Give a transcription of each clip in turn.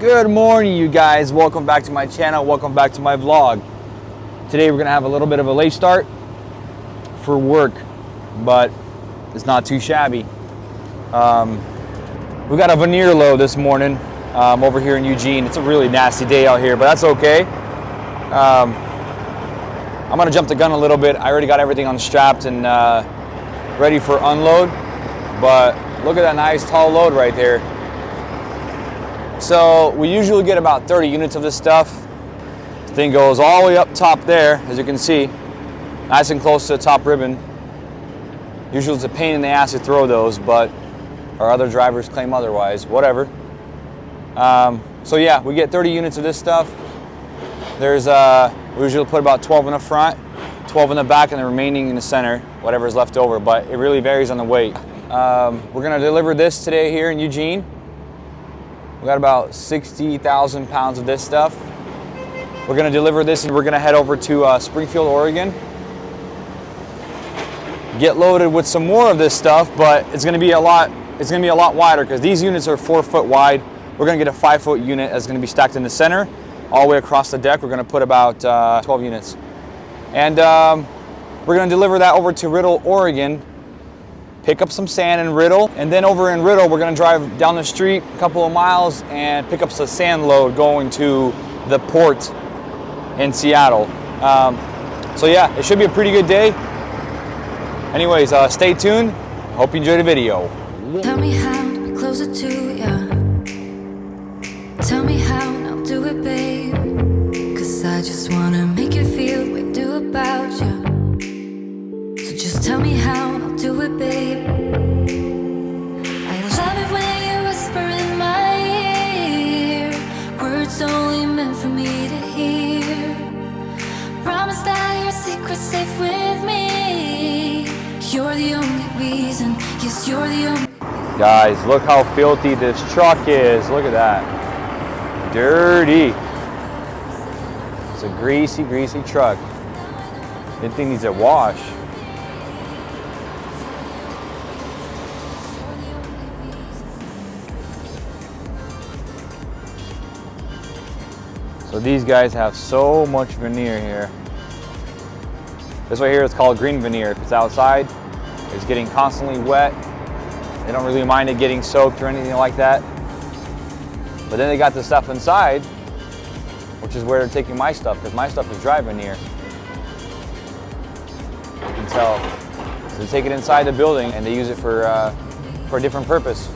Good morning, you guys. Welcome back to my channel. Welcome back to my vlog. Today we're gonna have a little bit of a late start for work, but it's not too shabby. We got a veneer load this morning over here in Eugene. It's a really nasty day out here, but that's okay. I'm gonna jump the gun a little bit. I already got everything unstrapped and ready for unload, but look at that nice tall load right there. So we usually get about 30 units of this stuff. The thing goes all the way up top there, as you can see, nice and close to the top ribbon. Usually it's a pain in the ass to throw those, but our other drivers claim otherwise, whatever. So yeah, we get 30 units of this stuff. There's, we usually put about 12 in the front, 12 in the back, and the remaining in the center, whatever is left over, but it really varies on the weight. We're gonna deliver this today here in Eugene. We got about 60,000 pounds of this stuff. We're gonna deliver this and we're gonna head over to Springfield, Oregon. Get loaded with some more of this stuff, but it's gonna be a lot wider because these units are 4 foot wide. We're gonna get a 5 foot unit that's gonna be stacked in the center. All the way across the deck, we're gonna put about 12 units. And we're gonna deliver that over to Riddle, Oregon. Pick up some sand in Riddle, and then over in Riddle, we're gonna drive down the street a couple of miles and pick up some sand load going to the port in Seattle. So yeah, it should be a pretty good day. Anyways, stay tuned. Hope you enjoyed the video. Tell me how to be closer to ya. Tell me how, and I'll do it, babe. 'Cause I just wanna make you feel what I do about ya. So just tell me how, and I'll do it, babe. I love it when you whisper in my ear, words only meant for me to hear. Promise that your secret's safe with me. You're the only reason, yes, you're the only. Guys, look how filthy this truck is. Look at that. Dirty. It's a greasy, greasy truck. This thing needs a wash. So these guys have so much veneer here. This right here is called green veneer. If it's outside, it's getting constantly wet. They don't really mind it getting soaked or anything like that. But then they got the stuff inside, which is where they're taking my stuff, because my stuff is dry veneer. You can tell. So they take it inside the building and they use it for a different purpose.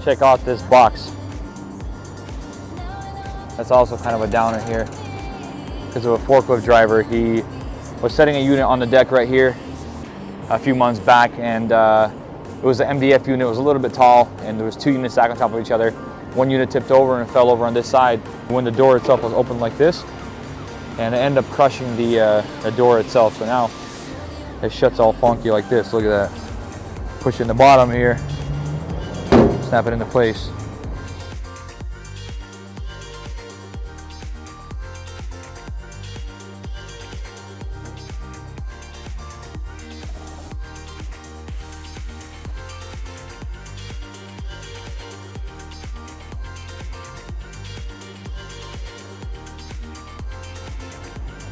Check out this box. That's also kind of a downer here because of a forklift driver. He was setting a unit on the deck right here a few months back, and it was an MDF unit. It was a little bit tall, and there was 2 units stacked on top of each other. One unit tipped over and fell over on this side when the door itself was open like this, and it ended up crushing the door itself. So now it shuts all funky like this. Look at that. Pushing the bottom here. Snap it into place.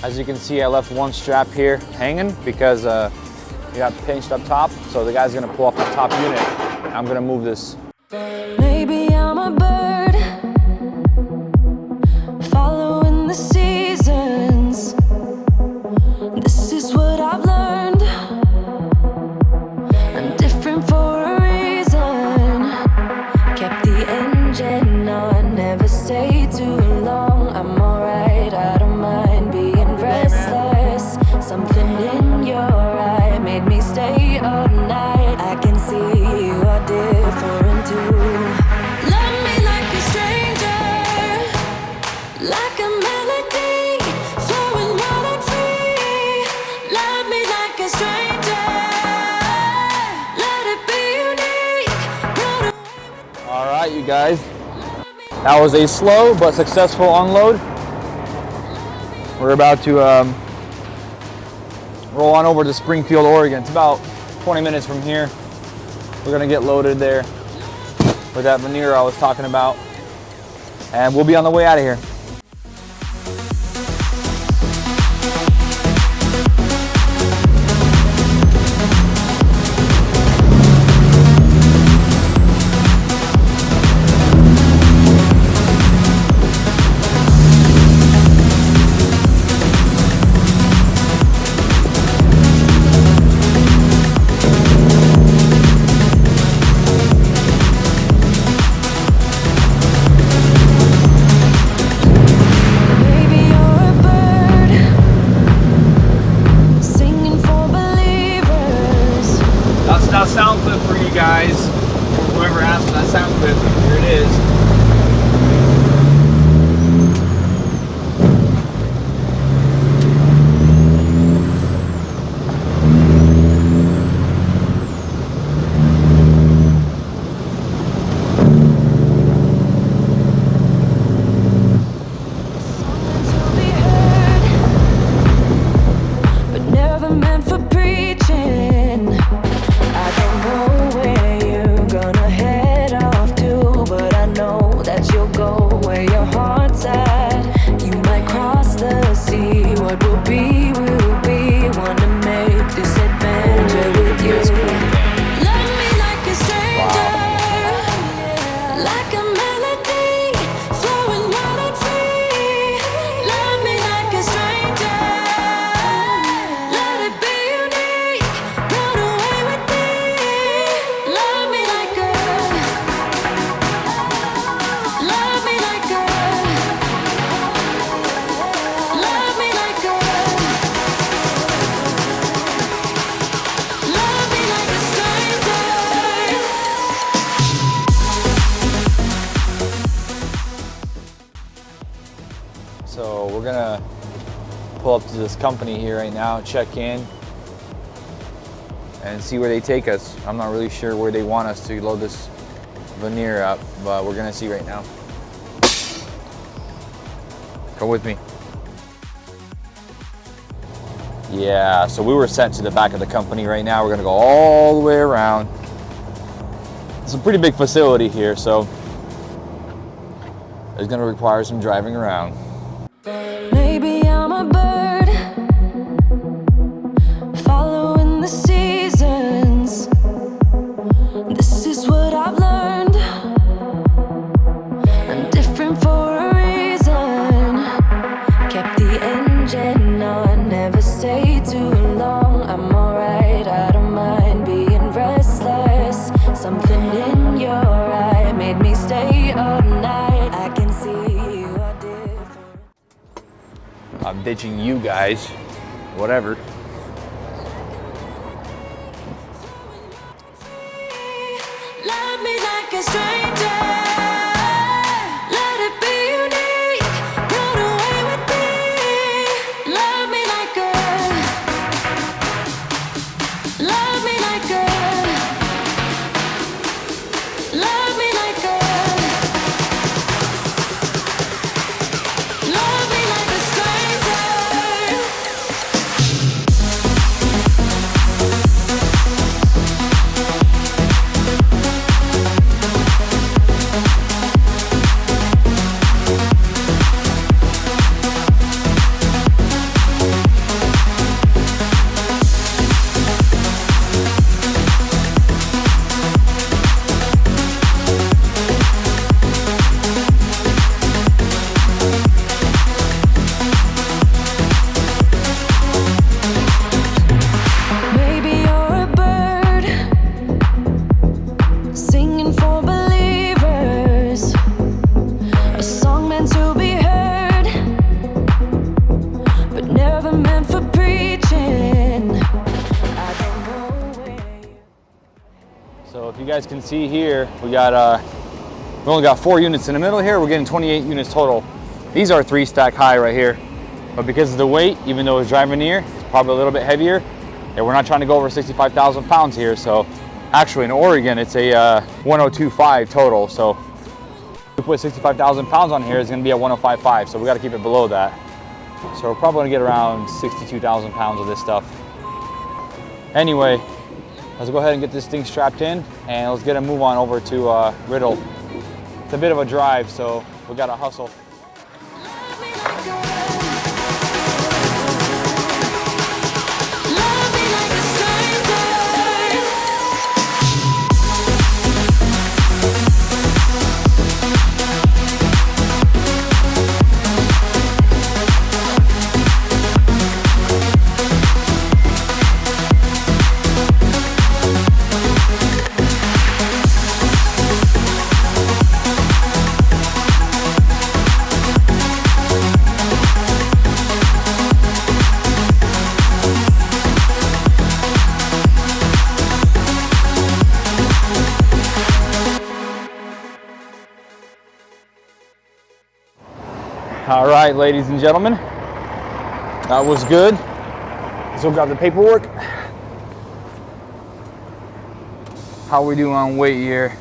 As you can see, I left one strap here hanging because it got pinched up top. So the guy's gonna pull off the top unit. I'm gonna move this. Maybe I'm a bird following the seasons. This is what I've learned. I'm different for a reason. Kept the engine on, never stayed too long. I'm alright, I don't mind being restless. Something you guys. That was a slow but successful unload. We're about to roll on over to Springfield, Oregon. It's about 20 minutes from here. We're gonna get loaded there with that veneer I was talking about. And we'll be on the way out of here. Sound clip for you guys, or whoever asked for that sound clip. Here it is. So we're gonna pull up to this company here right now, check in, and see where they take us. I'm not really sure where they want us to load this veneer up, but we're gonna see right now. Come with me. Yeah, so we were sent to the back of the company right now. We're gonna go all the way around. It's a pretty big facility here, so it's gonna require some driving around. Maybe I'm a bird following the seasons. This is what I've learned. I'm different for a reason. Kept the engine on, never stayed too long. I'm alright, I don't mind being restless. Something in your eye made me stay up night. I can see you are different. I'm ditching you guys, whatever. Love me like a stranger. Let it be unique. Run away with me. Love me like a. Love me like a. Love me like a. Love me like a stranger. Maybe you're a bird singing for believers, a song meant to be heard, but never meant for preaching. I don't know where. So if you guys can see here, we only got 4 units in the middle here. We're getting 28 units total. These are 3 stack high right here, but because of the weight, even though it's driving near, it's probably a little bit heavier. And we're not trying to go over 65,000 pounds here. So actually in Oregon, it's a 1025 total. So We put 65,000 pounds on here, it's gonna be at 105.5, so we gotta keep it below that. So we're probably gonna get around 62,000 pounds of this stuff. Anyway, let's go ahead and get this thing strapped in and let's get a move on over to Riddle. It's a bit of a drive, so we gotta hustle. All right, ladies and gentlemen, that was good. Let's go grab the paperwork. How we doing on weight here?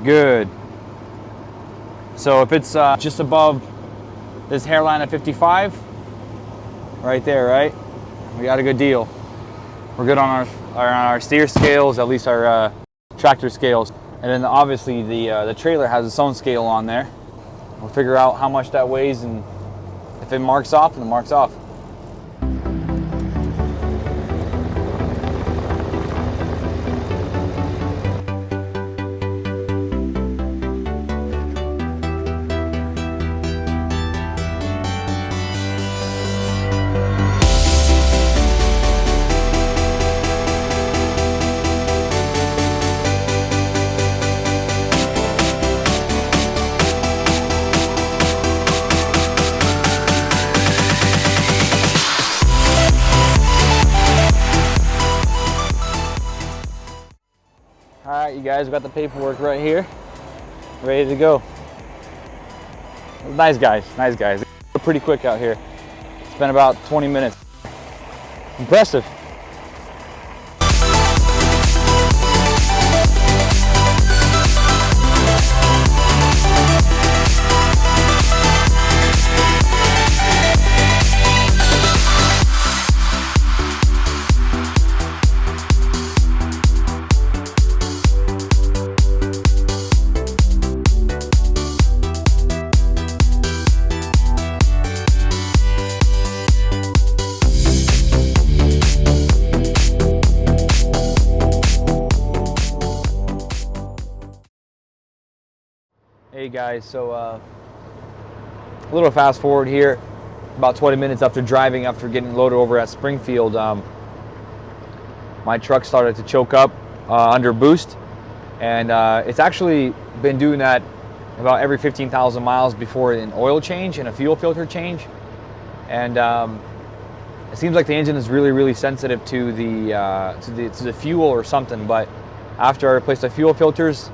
Good. So if it's just above this hairline of 55, right there, right? We got a good deal. We're good on our steer scales, at least our tractor scales. And then obviously the trailer has its own scale on there. We'll figure out how much that weighs, and if it marks off, then it marks off. All right, you guys, we got the paperwork right here, ready to go. Nice guys, nice guys. They're pretty quick out here. It's been about 20 minutes. Impressive. Hey guys, so a little fast forward here. About 20 minutes after driving, after getting loaded over at Springfield, my truck started to choke up under boost, and it's actually been doing that about every 15,000 miles before an oil change and a fuel filter change. And it seems like the engine is really sensitive to the fuel or something. But after I replaced the fuel filters,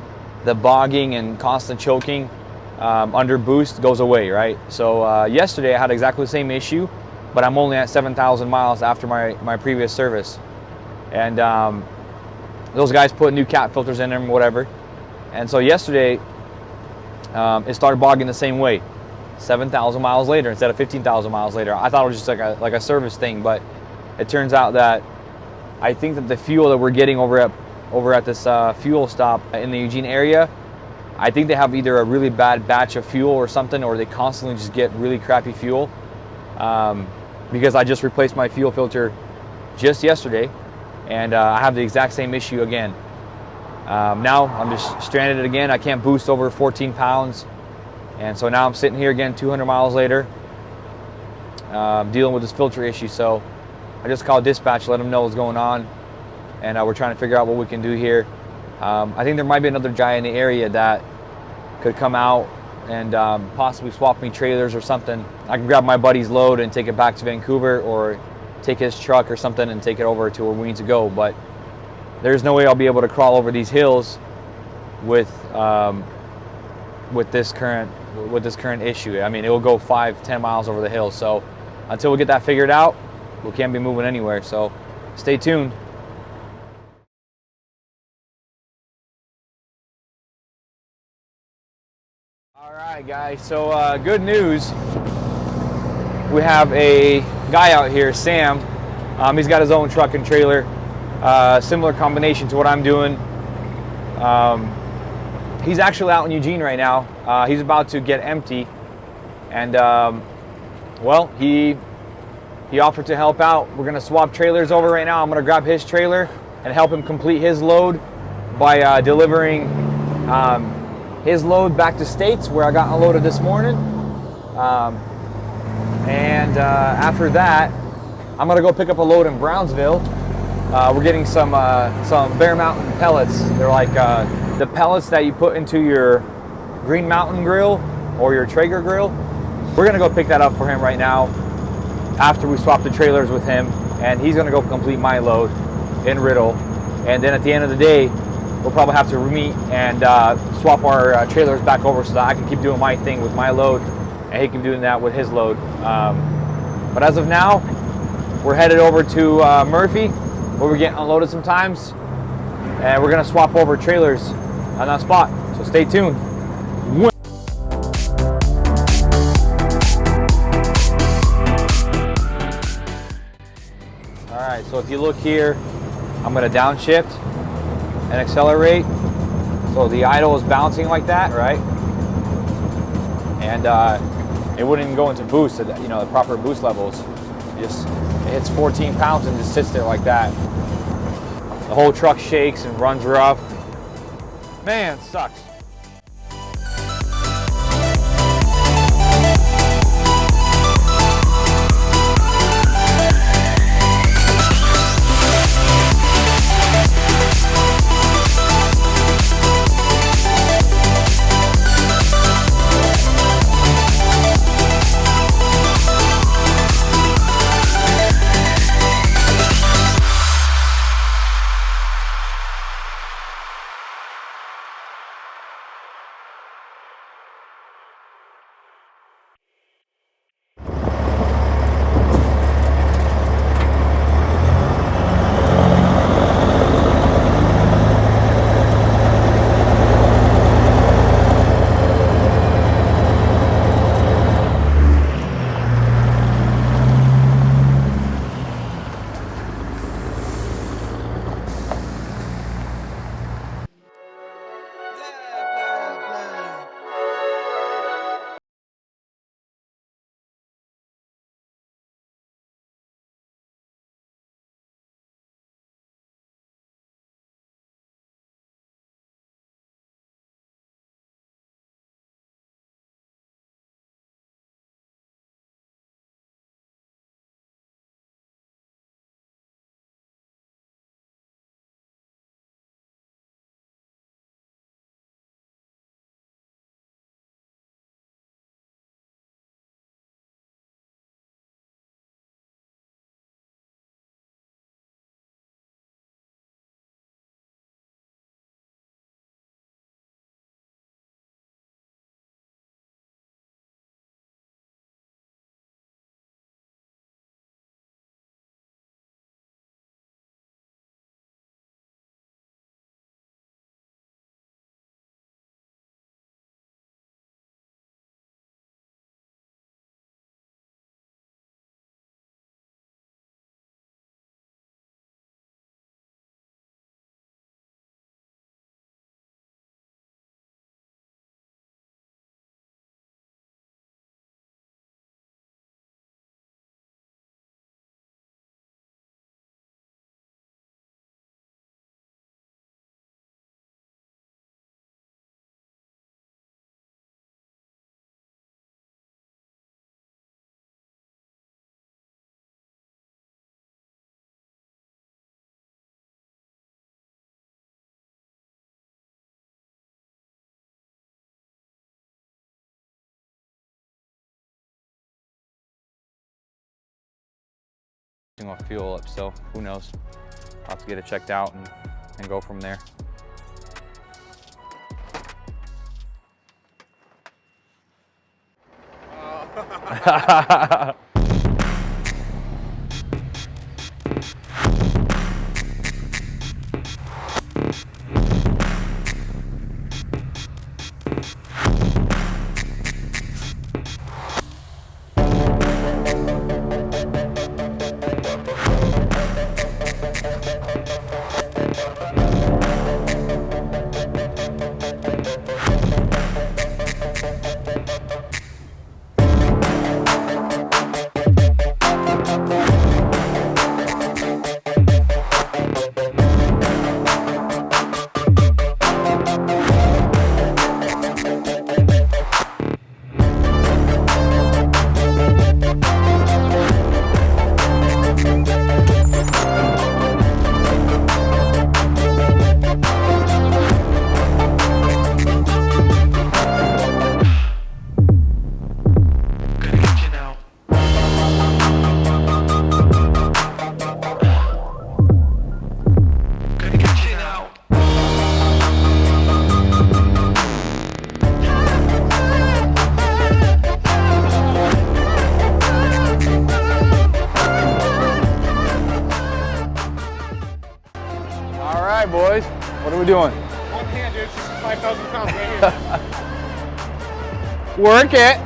the bogging and constant choking under boost goes away, right? So yesterday I had exactly the same issue, but I'm only at 7,000 miles after my previous service. And those guys put new cat filters in them, whatever. And so yesterday it started bogging the same way, 7,000 miles later instead of 15,000 miles later. I thought it was just like a service thing, but it turns out that I think that the fuel that we're getting over at this fuel stop in the Eugene area, I think they have either a really bad batch of fuel or something, or they constantly just get really crappy fuel. Because I just replaced my fuel filter just yesterday, and I have the exact same issue again. Now I'm just stranded again. I can't boost over 14 pounds. And so now I'm sitting here again 200 miles later, dealing with this filter issue. So I just called dispatch, let them know what's going on. And we're trying to figure out what we can do here. I think there might be another guy in the area that could come out and possibly swap me trailers or something. I can grab my buddy's load and take it back to Vancouver, or take his truck or something and take it over to where we need to go. But there's no way I'll be able to crawl over these hills with this current issue. I mean, it will go 5-10 miles over the hill. So until we get that figured out, we can't be moving anywhere. So stay tuned. Alright guys, so good news. We have a guy out here, Sam. He's got his own truck and trailer. Similar combination to what I'm doing. He's actually out in Eugene right now. He's about to get empty. And well, he offered to help out. We're gonna swap trailers over right now. I'm gonna grab his trailer and help him complete his load by delivering his load back to States, where I got unloaded this morning. After that, I'm gonna go pick up a load in Brownsville. We're getting some Bear Mountain pellets. They're like the pellets that you put into your Green Mountain grill or your Traeger grill. We're gonna go pick that up for him right now after we swap the trailers with him, and he's gonna go complete my load in Riddle. And then at the end of the day, we'll probably have to meet and swap our trailers back over so that I can keep doing my thing with my load and he can do that with his load. But as of now, we're headed over to Murphy, where we're getting unloaded sometimes, and we're gonna swap over trailers on that spot. So stay tuned. All right, so if you look here, I'm gonna downshift and accelerate. So the idle is bouncing like that, right? And it wouldn't even go into boost at the proper boost levels. It hits 14 pounds and just sits there like that. The whole truck shakes and runs rough. Man, it sucks. I'll fuel up, so who knows? I'll have to get it checked out and go from there. are we doing? One hand, dude. It's just 5,000 pounds right here. Work it.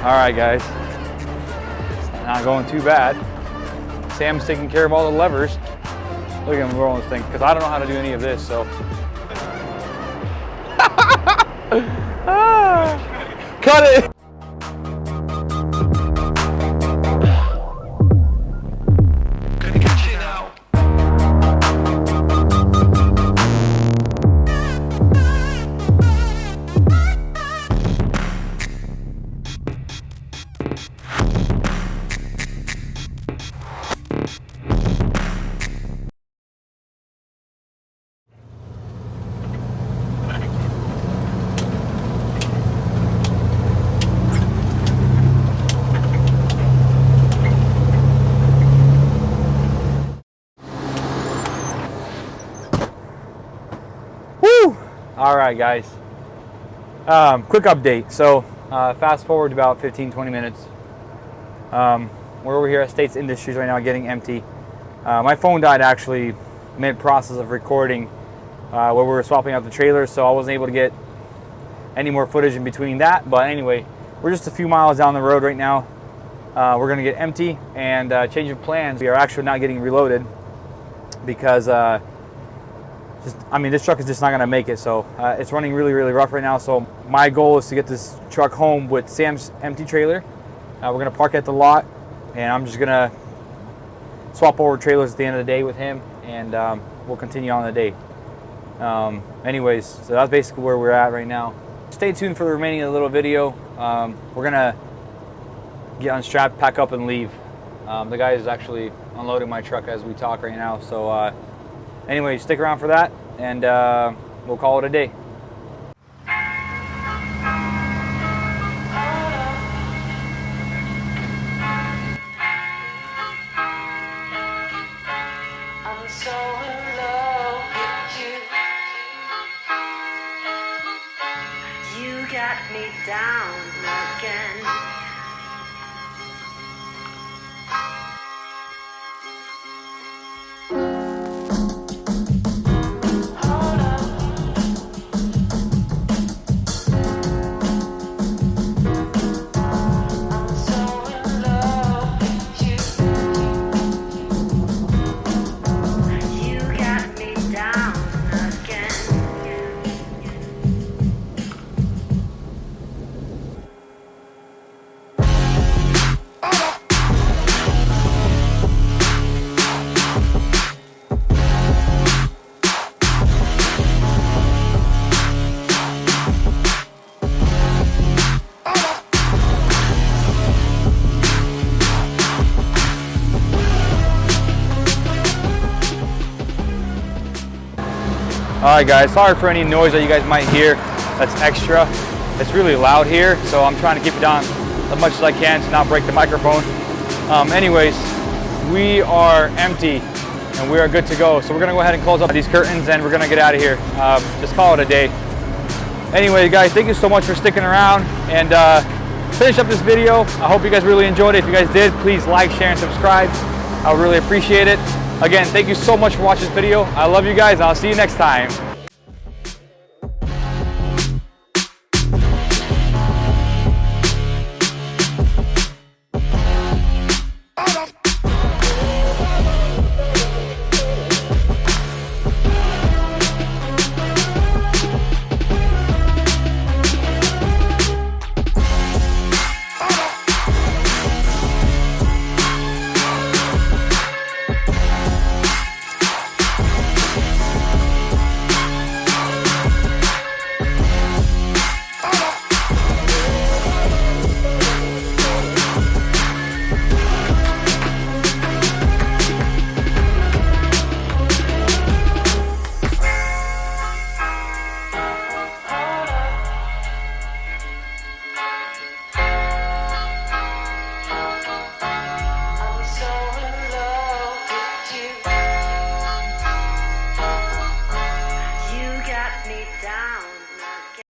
All right, guys. It's not going too bad. Sam's taking care of all the levers. Look at him rolling this thing, because I don't know how to do any of this, so. Cut it. All right, guys. Quick update. So fast forward about 15-20 minutes. We're over here at States Industries right now getting empty. My phone died actually mid-process of recording where we were swapping out the trailers, so I wasn't able to get any more footage in between that. But anyway, we're just a few miles down the road right now. We're going to get empty and change of plans. We are actually not getting reloaded because this truck is just not going to make it. So it's running really, really rough right now. So my goal is to get this truck home with Sam's empty trailer. We're going to park at the lot, and I'm just going to swap over trailers at the end of the day with him, and we'll continue on the day. Anyways, so that's basically where we're at right now. Stay tuned for the remaining of the little video. We're going to get unstrapped, pack up, and leave. The guy is actually unloading my truck as we talk right now. So anyway, stick around for that, and we'll call it a day. I'm so in love with you. You got me down again. Alright guys, sorry for any noise that you guys might hear that's extra. It's really loud here, so I'm trying to keep it down as much as I can to not break the microphone. Anyways, we are empty and we are good to go. So we're going to go ahead and close up these curtains and we're going to get out of here. Just call it a day. Anyway guys, thank you so much for sticking around and finish up this video. I hope you guys really enjoyed it. If you guys did, please like, share, and subscribe. I would really appreciate it. Again, thank you so much for watching this video. I love you guys, and I'll see you next time.